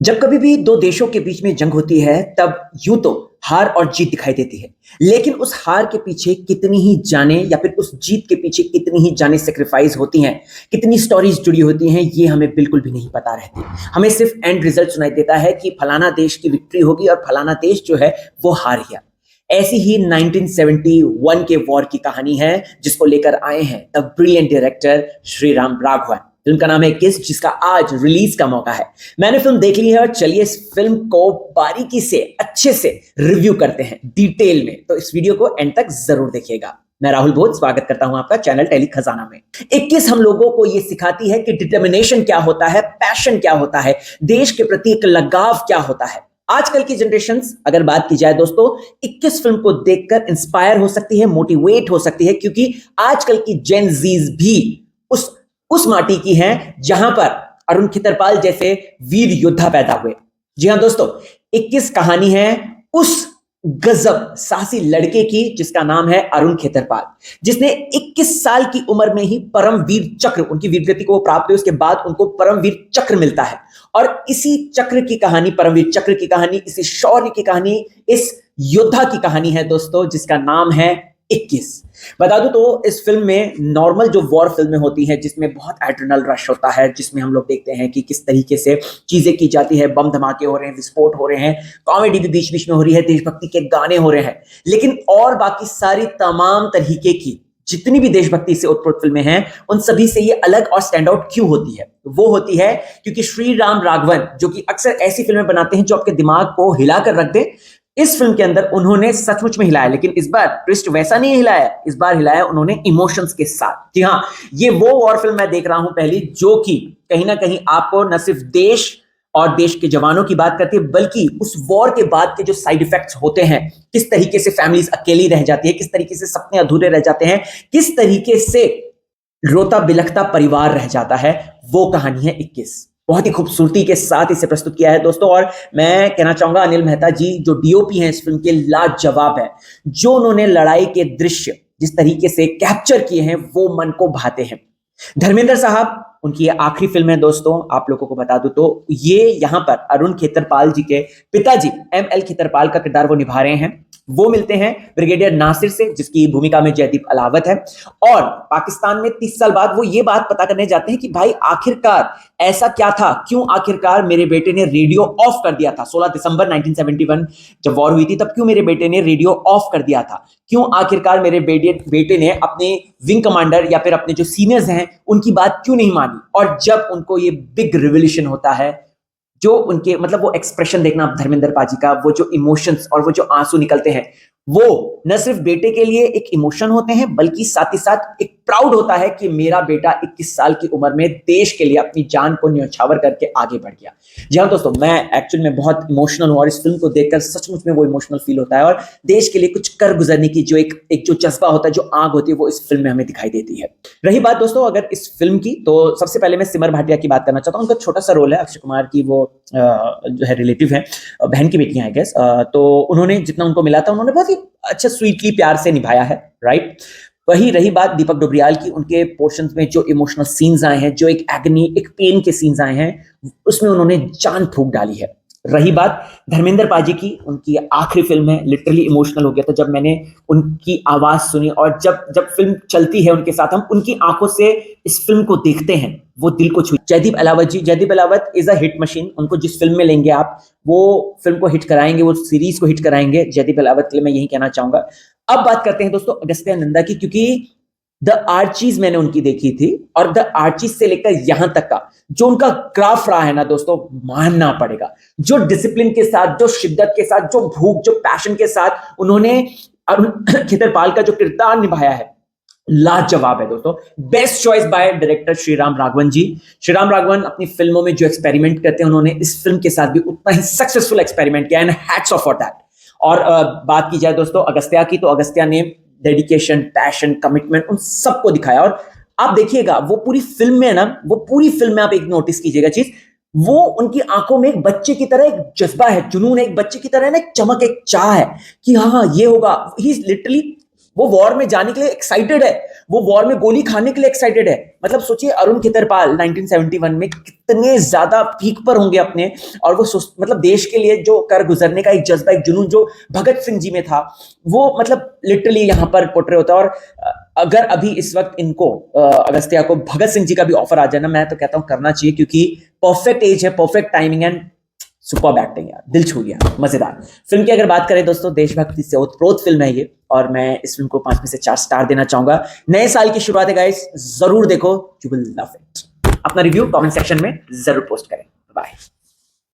जब कभी भी दो देशों के बीच में जंग होती है तब यूं तो हार और जीत दिखाई देती है। लेकिन उस हार के पीछे कितनी ही जाने या फिर उस जीत के पीछे कितनी ही जाने सेक्रीफाइस होती हैं, कितनी स्टोरीज जुड़ी होती हैं, ये हमें बिल्कुल भी नहीं पता रहती। हमें सिर्फ एंड रिजल्ट सुनाई देता है कि फलाना देश की विक्ट्री होगी और फलाना देश जो है वो हार गया। ऐसी ही 1971 के वॉर की कहानी है जिसको लेकर आए हैं the brilliant director Sriram Raghavan. Film का नाम है किस, जिसका आज रिलीज का मौका है। मैंने फिल्म देख ली है और चलिए इस फिल्म को बारीकी से अच्छे से रिव्यू करते हैं डिटेल में। तो इस वीडियो को एंड तक जरूर देखिएगा। मैं राहुल बोध स्वागत करता हूं आपका चैनल टेली खजाना में। 21 हम लोगों को यह सिखाती है कि डिटर्मिनेशन क्या होता है, पैशन क्या होता है, देश के प्रति एक लगाव क्या होता है। आजकल की जनरेशंस अगर बात की जाए दोस्तों, 21 फिल्म को देखकर इंस्पायर हो सकती है, मोटिवेट हो सकती है, क्योंकि आजकल की जेन जीज भी उस माटी की हैं जहां पर अरुण खितरपाल जैसे वीर योद्धा पैदा हुए। जी हां दोस्तों, 21 कहानी है उस गजब साहसी लड़के की जिसका नाम है अरुण खितरपाल, जिसने 21 साल की उम्र में ही परमवीर चक्र, उनकी वीरगति को प्राप्त हुई, उसके बाद उनको परमवीर चक्र मिलता है। और इसी चक्र की कहानी, परमवीर चक्र की कहानी, इसी शौर्य की कहानी, इस योद्धा की कहानी है दोस्तों, जिसका नाम है 21। बता दूं तो इस फिल्म में नॉर्मल जो वॉर फिल्में होती हैं जिसमें बहुत एड्रेनल रश होता है, जिसमें हम लोग देखते हैं कि किस तरीके से चीजें की जाती है, बम धमाके हो रहे हैं, विस्फोट हो रहे हैं, कॉमेडी भी बीच बीच में हो रही है, देशभक्ति के गाने हो रहे हैं, लेकिन और बाकी सारी तमाम तरीके की जितनी भी देशभक्ति से उत्पन्न फिल्में हैं उन सभी से ये अलग और स्टैंड आउट क्यों होती है? वो होती है क्योंकि श्री राम राघवन, जो कि अक्सर ऐसी फिल्में बनाते हैं जो आपके दिमाग को हिलाकर रख दे, इस फिल्म के अंदर उन्होंने सचमुच में हिलाया। लेकिन इस बार ट्विस्ट वैसा नहीं हिलाया, इस बार हिलाया उन्होंने इमोशंस के साथ। जी हाँ, ये वो वॉर फिल्म मैं देख रहा हूं पहली, जो कि कहीं ना कहीं आपको न सिर्फ देश और देश के जवानों की बात करती है, बल्कि उस वॉर के बाद के जो साइड इफेक्ट्स होते हैं, किस तरीके से फैमिलीज अकेली रह जाती है, किस तरीके से सपने अधूरे रह जाते हैं, किस तरीके से रोता बिलखता परिवार रह जाता है, वो कहानी है 21। बहुत ही खूबसूरती के साथ इसे प्रस्तुत किया है दोस्तों। और मैं कहना चाहूंगा अनिल मेहता जी जो डीओपी हैं इस फिल्म के, लाजवाब है। जो उन्होंने लड़ाई के दृश्य जिस तरीके से कैप्चर किए हैं वो मन को भाते हैं। धर्मेंद्र साहब, उनकी ये आखिरी फिल्म है दोस्तों। आप लोगों को बता दूं तो ये यहां पर अरुण खितरपाल जी के पिताजी एमएल खितरपाल का किरदार वो निभा रहे हैं। वो मिलते हैं ब्रिगेडियर नासिर से, जिसकी भूमिका में जयदीप अलावत है। और पाकिस्तान में 30 साल बाद वो ये बात पता करने जाते हैं कि भाई आखिरकार ऐसा क्या था, क्यों आखिरकार मेरे बेटे ने रेडियो ऑफ कर दिया था। 16 दिसंबर 1971 जब वॉर हुई थी, तब क्यों मेरे बेटे ने रेडियो ऑफ कर दिया था, क्यों आखिरकार मेरे बेटे ने अपने विंग कमांडर या फिर अपने जो सीनियर्स हैं उनकी बात क्यों नहीं मानी। और जब उनको ये बिग रिवोल्यूशन होता है, जो उनके मतलब वो एक्सप्रेशन देखना धर्मेंद्र पाजी का, वो जो इमोशंस और वो जो आंसू निकलते हैं, वो न सिर्फ बेटे के लिए एक इमोशन होते हैं, बल्कि साथ ही साथ एक प्राउड होता है कि मेरा बेटा 21 साल की उम्र में देश के लिए अपनी जान को न्यौछावर करके आगे बढ़ गया। जी हाँ दोस्तों, मैं एक्चुअल में बहुत इमोशनल हूं और इस फिल्म को देखकर सचमुच में वो इमोशनल फील होता है। और देश के लिए कुछ कर गुजरने की जो एक जो जज्बा होता है, जो आग होती है, वो इस फिल्म में हमें दिखाई देती है। रही बात दोस्तों अगर इस फिल्म की, तो सबसे पहले मैं सिमर भाटिया की बात करना चाहता हूँ। उनका छोटा सा रोल है, अक्षय कुमार की वो जो है रिलेटिव है, बहन की बेटी है आई गेस। तो उन्होंने जितना उनको मिला था उन्होंने बहुत ही अच्छा स्वीटली प्यार से निभाया है, राइट। वही रही बात दीपक डोबरियाल की, उनके पोर्शंस में जो इमोशनल सीन्स आए हैं, जो एक एगनी, एक पेन के सीन्स आए हैं, उसमें उन्होंने जान फूंक डाली है। रही बात धर्मेंद्र पाजी की, उनकी आखिरी फिल्म है, लिटरली इमोशनल हो गया था जब मैंने उनकी आवाज सुनी। और जब फिल्म चलती है उनके साथ, हम उनकी आंखों से इस फिल्म को देखते हैं, वो दिल को छू। Jaideep Ahlawat ji, Jaideep Ahlawat is a hit machine. उनको जिस फिल्म में लेंगे आप, वो फिल्म को हिट कराएंगे, वो सीरीज को हिट कराएंगे। जयदीप अलावत के लिए मैं यही कहना चाहूंगा। अब बात करते हैं दोस्तों अगस्त्य नंदा की, क्योंकि द आर्चीज मैंने उनकी देखी थी, और द आर्चीज से लेकर यहां तक का जो उनका ग्राफ रहा है ना दोस्तों, मानना पड़ेगा। जो डिसिप्लिन के साथ, जो शिद्दत के साथ, जो भूख, जो पैशन के साथ उन्होंने अरुण खितरपाल का जो किरदार निभाया है, लाजवाब है दोस्तों। Best choice by director Sriram Raghavan ji. Sriram Raghavan अपनी फिल्मों में जो एक्सपेरिमेंट करते हैं, उन्होंने इस फिल्म के साथ भी उतना ही सक्सेसफुल एक्सपेरिमेंट किया, and hats off for that. और बात की जाए दोस्तों अगस्त्या की, तो अगस्त्या ने डेडिकेशन, पैशन, कमिटमेंट उन सबको दिखाया। और आप देखिएगा वो पूरी फिल्म में ना, वो पूरी फिल्म में आप एक नोटिस कीजिएगा चीज, वो उनकी आंखों में एक बच्चे की तरह एक जज्बा है, जुनून है, एक बच्चे की तरह ना एक चमक, एक चाह है कि हाँ ये होगा। ही इज लिटरली, वो वॉर में जाने के लिए एक्साइटेड है, वो वॉर में गोली खाने के लिए एक्साइटेड है, मतलब सोचिए अरुण खेतरपाल 1971 में कितने ज्यादा पीक पर होंगे अपने, और वो मतलब देश के लिए जो कर गुजरने का एक जज्बा, एक जुनून जो भगत सिंह जी में था, वो मतलब लिटरली यहां पर पोर्ट्रे होता है। और अगर अभी इस वक्त इनको अगस्त्या को भगत सिंह जी का भी ऑफर आ जाए ना, मैं तो कहता हूं करना चाहिए, क्योंकि परफेक्ट एज है, perfect timing and super acting यार, दिल छू गया, मजेदार। फिल्म की अगर बात करें दोस्तों, देशभक्ति से ओतप्रोत फिल्म है ये, और मैं इस फिल्म को 5 में से 4 स्टार देना चाहूंगा। नए साल की शुरुआत है गाइस, जरूर देखो, यू विल लव इट। अपना रिव्यू कमेंट सेक्शन में जरूर पोस्ट करें। बाय।